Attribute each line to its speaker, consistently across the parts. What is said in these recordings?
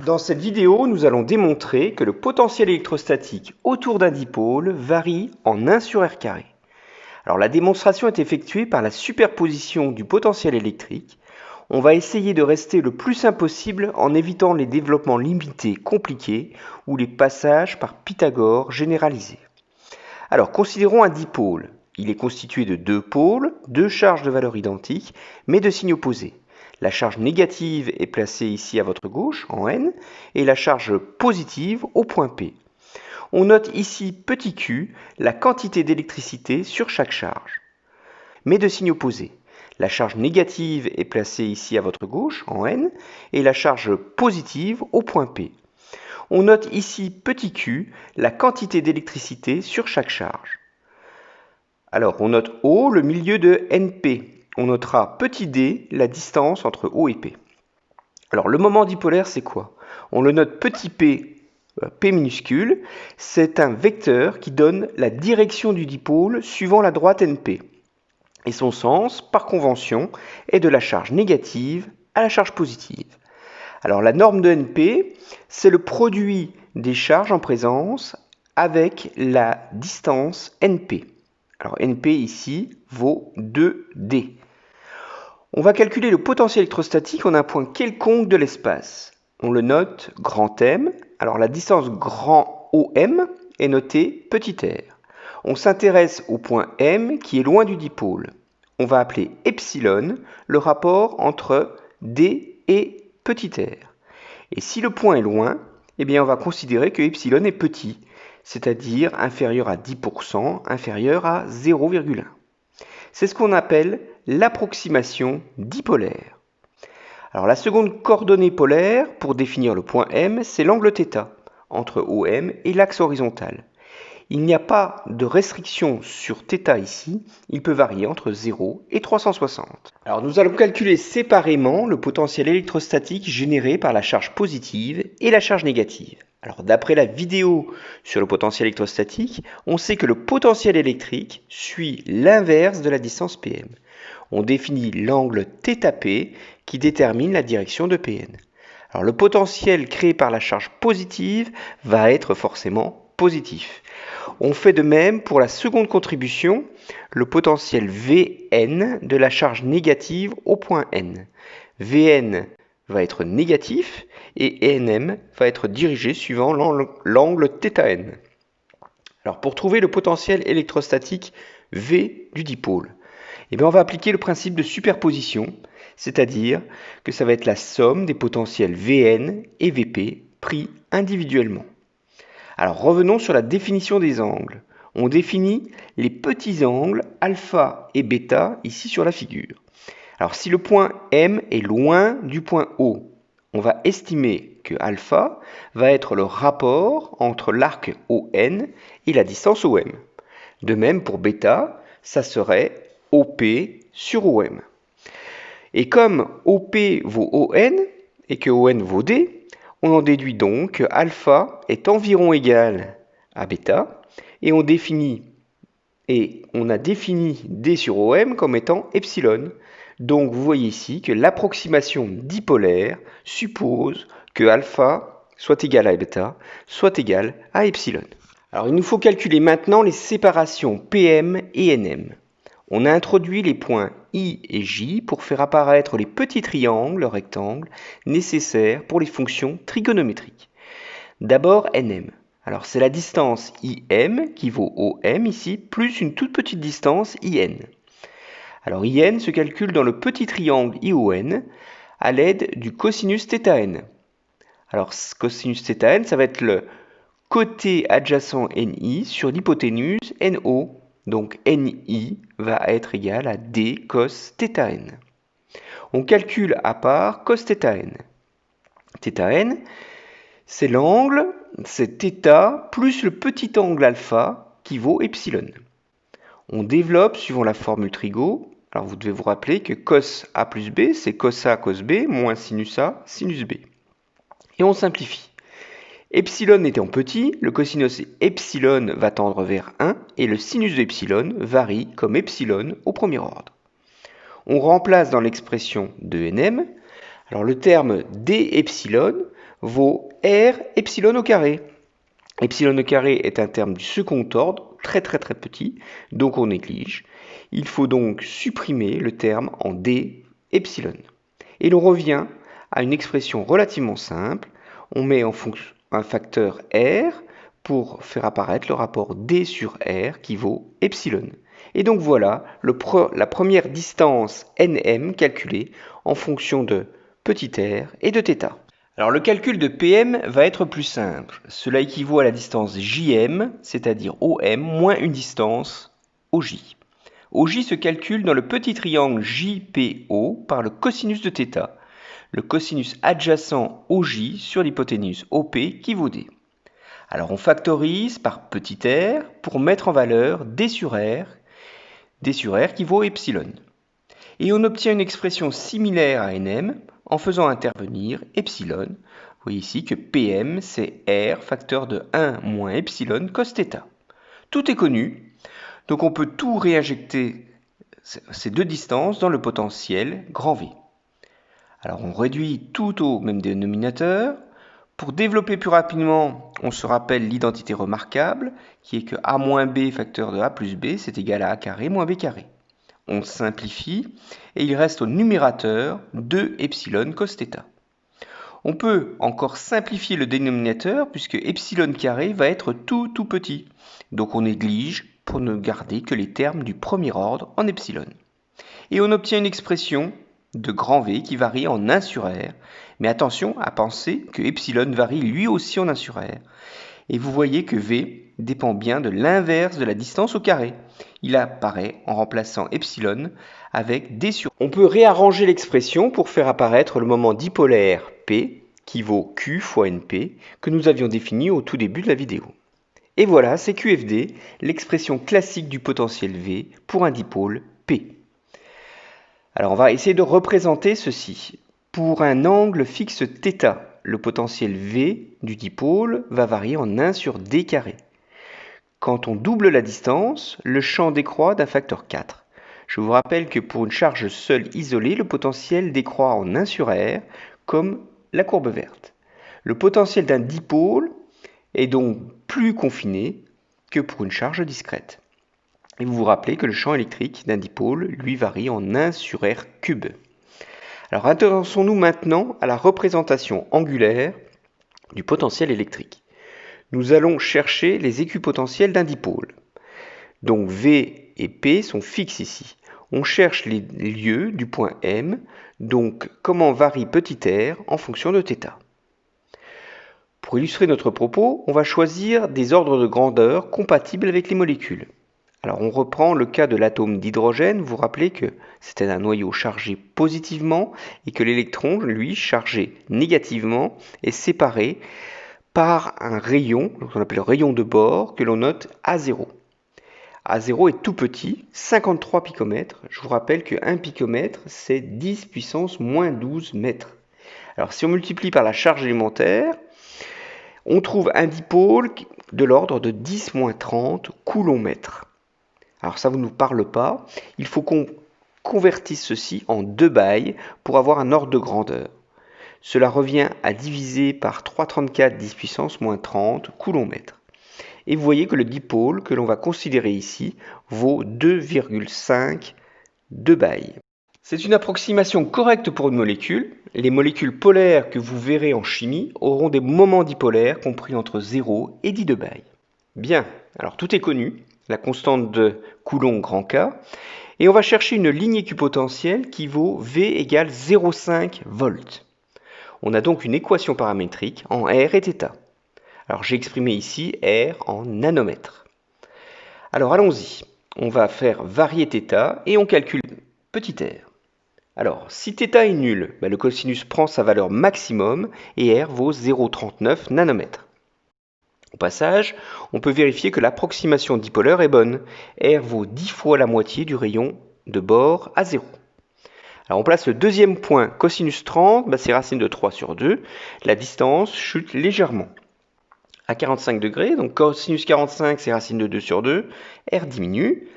Speaker 1: Dans cette vidéo, nous allons démontrer que le potentiel électrostatique autour d'un dipôle varie en 1 sur r carré. Alors la démonstration est effectuée par la superposition du potentiel électrique. On va essayer de rester le plus simple possible en évitant les développements limités compliqués ou les passages par Pythagore généralisés. Alors considérons un dipôle. Il est constitué de deux pôles, deux charges de valeur identique, mais de signes opposés. La charge négative est placée ici à votre gauche, en N, et la charge positive au point P. On note ici petit q, la quantité d'électricité sur chaque charge, mais de signes opposés. La charge négative est placée ici à votre gauche, en N, et la charge positive au point P. On note ici petit q, la quantité d'électricité sur chaque charge. Alors on note O, le milieu de NP. On notera petit d, la distance entre O et P. Alors le moment dipolaire, c'est quoi? On le note petit p, p minuscule. C'est un vecteur qui donne la direction du dipôle suivant la droite NP. Et son sens, par convention, est de la charge négative à la charge positive. Alors la norme de NP, c'est le produit des charges en présence avec la distance NP. Alors NP ici vaut 2D. On va calculer le potentiel électrostatique en un point quelconque de l'espace. On le note grand M. Alors la distance grand OM est notée petit r. On s'intéresse au point M qui est loin du dipôle. On va appeler epsilon le rapport entre D et petit r. Et si le point est loin, eh bien on va considérer que epsilon est petit, c'est-à-dire inférieur à 10%, inférieur à 0,1. C'est ce qu'on appelle l'approximation dipolaire. Alors la seconde coordonnée polaire pour définir le point M, c'est l'angle θ entre OM et l'axe horizontal. Il n'y a pas de restriction sur θ ici, il peut varier entre 0 et 360. Alors nous allons calculer séparément le potentiel électrostatique généré par la charge positive et la charge négative. Alors d'après la vidéo sur le potentiel électrostatique, on sait que le potentiel électrique suit l'inverse de la distance PM. On définit l'angle θP qui détermine la direction de Pn. Alors le potentiel créé par la charge positive va être forcément positif. On fait de même pour la seconde contribution, le potentiel Vn de la charge négative au point N. Vn va être négatif et Nm va être dirigé suivant l'angle θn. Alors pour trouver le potentiel électrostatique V du dipôle, on va appliquer le principe de superposition, c'est-à-dire que ça va être la somme des potentiels Vn et Vp pris individuellement. Alors revenons sur la définition des angles. On définit les petits angles alpha et bêta ici sur la figure. Alors si le point M est loin du point O, on va estimer que alpha va être le rapport entre l'arc ON et la distance OM. De même pour bêta, ça serait OP sur OM. Et comme OP vaut ON et que ON vaut D, on en déduit donc que alpha est environ égal à bêta et on a défini D sur OM comme étant epsilon. Donc vous voyez ici que l'approximation dipolaire suppose que alpha soit égal à bêta, soit égal à epsilon. Alors il nous faut calculer maintenant les séparations PM et NM. On a introduit les points I et J pour faire apparaître les petits triangles rectangles nécessaires pour les fonctions trigonométriques. D'abord NM. Alors c'est la distance IM qui vaut OM ici, plus une toute petite distance IN. Alors IN se calcule dans le petit triangle ION à l'aide du cosinus θn. Alors cosinus θn, ça va être le côté adjacent NI sur l'hypoténuse NO. Donc NI va être égal à D cos θn. On calcule à part cos θn. θn, c'est l'angle, c'est θ plus le petit angle alpha qui vaut epsilon. On développe suivant la formule trigo. Alors vous devez vous rappeler que cos A plus B, c'est cos A cos B moins sinus A sinus B. Et on simplifie. Epsilon étant petit, le cosinus epsilon va tendre vers 1 et le sinus de epsilon varie comme epsilon au premier ordre. On remplace dans l'expression de Nm. Alors le terme d epsilon vaut R epsilon au carré. Epsilon au carré est un terme du second ordre, très petit, donc on néglige. Il faut donc supprimer le terme en D epsilon. Et l'on revient à une expression relativement simple. On met en fonction un facteur R pour faire apparaître le rapport D sur R qui vaut epsilon. Et donc voilà la première distance nm calculée en fonction de petit r et de θ. Alors le calcul de PM va être plus simple. Cela équivaut à la distance JM, c'est-à-dire OM, moins une distance OJ. OJ se calcule dans le petit triangle JPO par le cosinus de θ, le cosinus adjacent OJ sur l'hypoténuse OP qui vaut D. Alors on factorise par petit r pour mettre en valeur D sur R qui vaut epsilon. Et on obtient une expression similaire à Nm en faisant intervenir epsilon. Vous voyez ici que Pm c'est R facteur de 1 moins epsilon cos θ. Tout est connu, donc on peut tout réinjecter ces deux distances dans le potentiel grand V. Alors on réduit tout au même dénominateur. Pour développer plus rapidement, on se rappelle l'identité remarquable qui est que a moins b facteur de a plus b c'est égal à a carré moins b carré. On simplifie et il reste au numérateur 2 epsilon cos θ. On peut encore simplifier le dénominateur puisque epsilon carré va être tout petit. Donc on néglige pour ne garder que les termes du premier ordre en epsilon. Et on obtient une expression de grand V qui varie en 1 sur R. Mais attention à penser que epsilon varie lui aussi en 1 sur R. Et vous voyez que V dépend bien de l'inverse de la distance au carré. Il apparaît en remplaçant epsilon avec D sur. On peut réarranger l'expression pour faire apparaître le moment dipolaire P qui vaut Q fois NP que nous avions défini au tout début de la vidéo. Et voilà, c'est QFD, l'expression classique du potentiel V pour un dipôle P. Alors on va essayer de représenter ceci. Pour un angle fixe θ, le potentiel V du dipôle va varier en 1 sur D carré. Quand on double la distance, le champ décroît d'un facteur 4. Je vous rappelle que pour une charge seule isolée, le potentiel décroît en 1 sur R, comme la courbe verte. Le potentiel d'un dipôle est donc plus confiné que pour une charge discrète. Et vous vous rappelez que le champ électrique d'un dipôle, lui, varie en 1 sur R cube. Alors intéressons-nous maintenant à la représentation angulaire du potentiel électrique. Nous allons chercher les équipotentiels d'un dipôle. Donc V et P sont fixes ici. On cherche les lieux du point M, donc comment varie petit r en fonction de θ. Pour illustrer notre propos, on va choisir des ordres de grandeur compatibles avec les molécules. Alors on reprend le cas de l'atome d'hydrogène. Vous vous rappelez que c'était un noyau chargé positivement et que l'électron, lui, chargé négativement, est séparé par un rayon, qu'on appelle le rayon de Bohr, que l'on note A0. A0 est tout petit, 53 picomètres. Je vous rappelle que 1 picomètre, c'est 10 puissance moins 12 mètres. Alors si on multiplie par la charge élémentaire, on trouve un dipôle de l'ordre de 10-30 coulomb-mètre. Alors ça ne nous parle pas. Il faut qu'on convertisse ceci en 2 bails pour avoir un ordre de grandeur. Cela revient à diviser par 3,34 10 puissance moins 30 coulomb-mètre. Et vous voyez que le dipôle que l'on va considérer ici vaut 2,5 bails. C'est une approximation correcte pour une molécule. Les molécules polaires que vous verrez en chimie auront des moments dipolaires compris entre 0 et 10 bails. Bien, alors tout est connu, la constante de Coulomb grand K, et on va chercher une ligne équipotentielle qui vaut V égale 0,5 volts. On a donc une équation paramétrique en R et θ. Alors j'ai exprimé ici R en nanomètres. Alors allons-y, on va faire varier θ et on calcule petit r. Alors si θ est nul, le cosinus prend sa valeur maximum et R vaut 0,39 nanomètres. Au passage, on peut vérifier que l'approximation dipolaire est bonne. R vaut 10 fois la moitié du rayon de Bohr à 0. Alors on place le deuxième point, cosinus 30, c'est racine de 3 sur 2. La distance chute légèrement. À 45 degrés, donc cosinus 45 c'est racine de 2 sur 2, R diminue.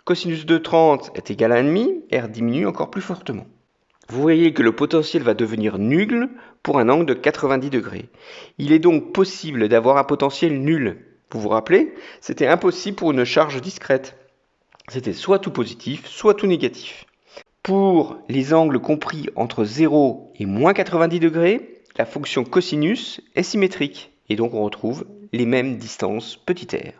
Speaker 1: Cosinus de 30 est égal à 1,5, R diminue encore plus fortement. Vous voyez que le potentiel va devenir nul pour un angle de 90 degrés. Il est donc possible d'avoir un potentiel nul. Vous vous rappelez? C'était impossible pour une charge discrète. C'était soit tout positif, soit tout négatif. Pour les angles compris entre 0 et moins 90 degrés, la fonction cosinus est symétrique. Et donc on retrouve les mêmes distances petit r.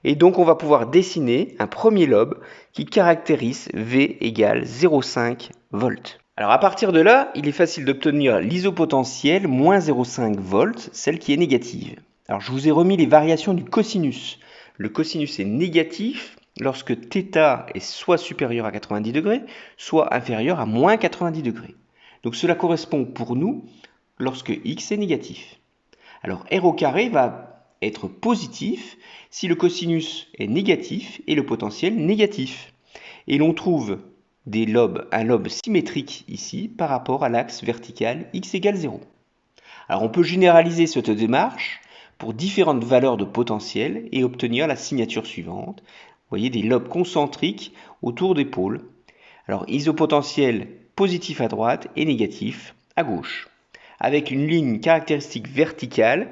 Speaker 1: Et donc on va pouvoir dessiner un premier lobe qui caractérise V égale 0,5 volts. Alors à partir de là, il est facile d'obtenir l'isopotentielle moins 0,5 volts, celle qui est négative. Alors je vous ai remis les variations du cosinus. Le cosinus est négatif lorsque θ est soit supérieur à 90 degrés, soit inférieur à moins 90 degrés. Donc cela correspond pour nous lorsque x est négatif. Alors r au carré va être positif si le cosinus est négatif et le potentiel négatif. Et l'on trouve un lobe symétrique ici par rapport à l'axe vertical x égale 0. Alors on peut généraliser cette démarche pour différentes valeurs de potentiel et obtenir la signature suivante. Vous voyez des lobes concentriques autour des pôles. Alors isopotentiel positif à droite et négatif à gauche, avec une ligne caractéristique verticale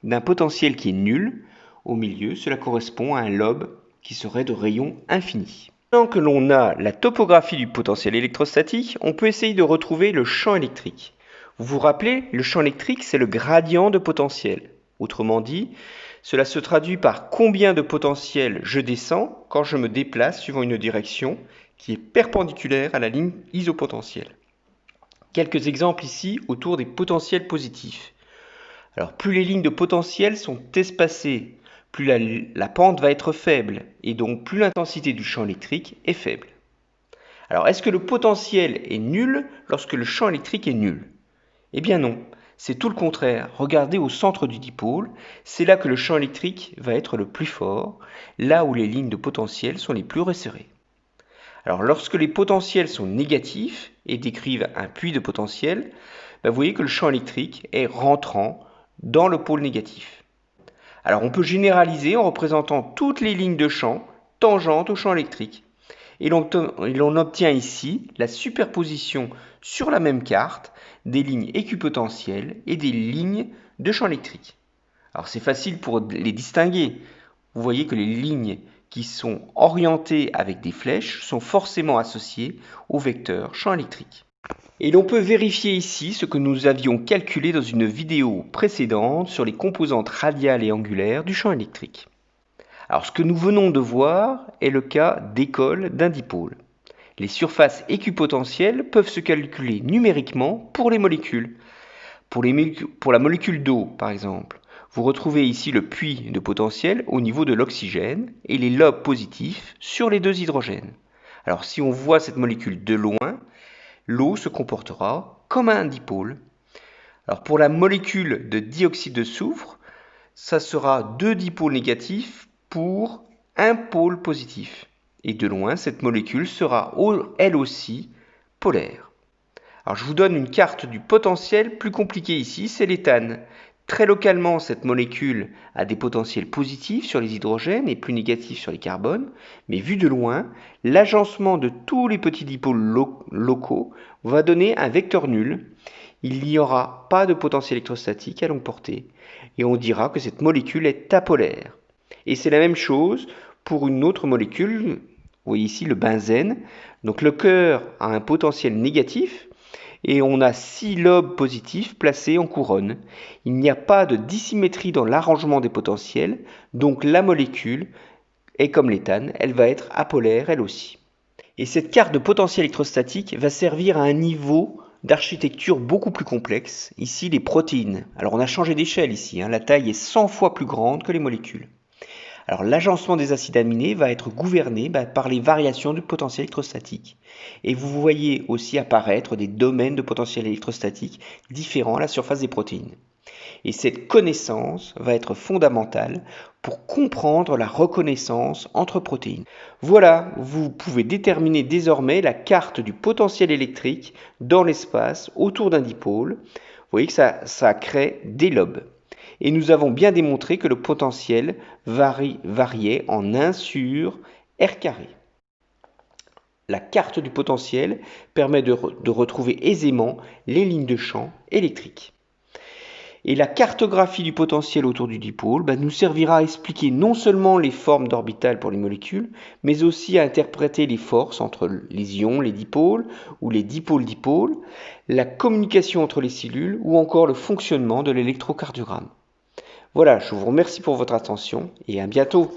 Speaker 1: d'un potentiel qui est nul. Au milieu, cela correspond à un lobe qui serait de rayon infini. Maintenant que l'on a la topographie du potentiel électrostatique, on peut essayer de retrouver le champ électrique. Vous vous rappelez, le champ électrique, c'est le gradient de potentiel. Autrement dit, cela se traduit par combien de potentiel je descends quand je me déplace suivant une direction qui est perpendiculaire à la ligne isopotentielle. Quelques exemples ici autour des potentiels positifs. Alors plus les lignes de potentiel sont espacées, plus la pente va être faible et donc plus l'intensité du champ électrique est faible. Alors est-ce que le potentiel est nul lorsque le champ électrique est nul? Eh bien non, c'est tout le contraire. Regardez au centre du dipôle, c'est là que le champ électrique va être le plus fort, là où les lignes de potentiel sont les plus resserrées. Alors lorsque les potentiels sont négatifs et décrivent un puits de potentiel, vous voyez que le champ électrique est rentrant dans le pôle négatif. Alors on peut généraliser en représentant toutes les lignes de champ tangentes au champ électrique. Et l'on obtient ici la superposition sur la même carte des lignes équipotentielles et des lignes de champ électrique. Alors c'est facile pour les distinguer. Vous voyez que les lignes qui sont orientées avec des flèches sont forcément associées au vecteur champ électrique. Et l'on peut vérifier ici ce que nous avions calculé dans une vidéo précédente sur les composantes radiales et angulaires du champ électrique. Alors ce que nous venons de voir est le cas d'école d'un dipôle. Les surfaces équipotentielles peuvent se calculer numériquement pour les molécules. Pour la molécule d'eau, par exemple, vous retrouvez ici le puits de potentiel au niveau de l'oxygène et les lobes positifs sur les deux hydrogènes. Alors si on voit cette molécule de loin, l'eau se comportera comme un dipôle. Alors pour la molécule de dioxyde de soufre, ça sera deux dipôles négatifs pour un pôle positif. Et de loin, cette molécule sera elle aussi polaire. Alors je vous donne une carte du potentiel plus compliquée ici, c'est l'éthane. Très localement, cette molécule a des potentiels positifs sur les hydrogènes et plus négatifs sur les carbones, mais vu de loin, l'agencement de tous les petits dipôles locaux va donner un vecteur nul. Il n'y aura pas de potentiel électrostatique à longue portée, et on dira que cette molécule est apolaire. Et c'est la même chose pour une autre molécule, vous voyez ici le benzène. Donc le cœur a un potentiel négatif, et on a 6 lobes positifs placés en couronne. Il n'y a pas de dissymétrie dans l'arrangement des potentiels, donc la molécule est comme l'éthane, elle va être apolaire elle aussi. Et cette carte de potentiel électrostatique va servir à un niveau d'architecture beaucoup plus complexe, ici les protéines. Alors on a changé d'échelle ici, la taille est 100 fois plus grande que les molécules. Alors l'agencement des acides aminés va être gouverné par les variations du potentiel électrostatique. Et vous voyez aussi apparaître des domaines de potentiel électrostatique différents à la surface des protéines. Et cette connaissance va être fondamentale pour comprendre la reconnaissance entre protéines. Voilà, vous pouvez déterminer désormais la carte du potentiel électrique dans l'espace autour d'un dipôle. Vous voyez que ça crée des lobes. Et nous avons bien démontré que le potentiel variait en 1 sur r². La carte du potentiel permet de retrouver aisément les lignes de champ électriques. Et la cartographie du potentiel autour du dipôle nous servira à expliquer non seulement les formes d'orbitales pour les molécules, mais aussi à interpréter les forces entre les ions, les dipôles ou les dipôles-dipôles, la communication entre les cellules ou encore le fonctionnement de l'électrocardiogramme. Voilà, je vous remercie pour votre attention et à bientôt.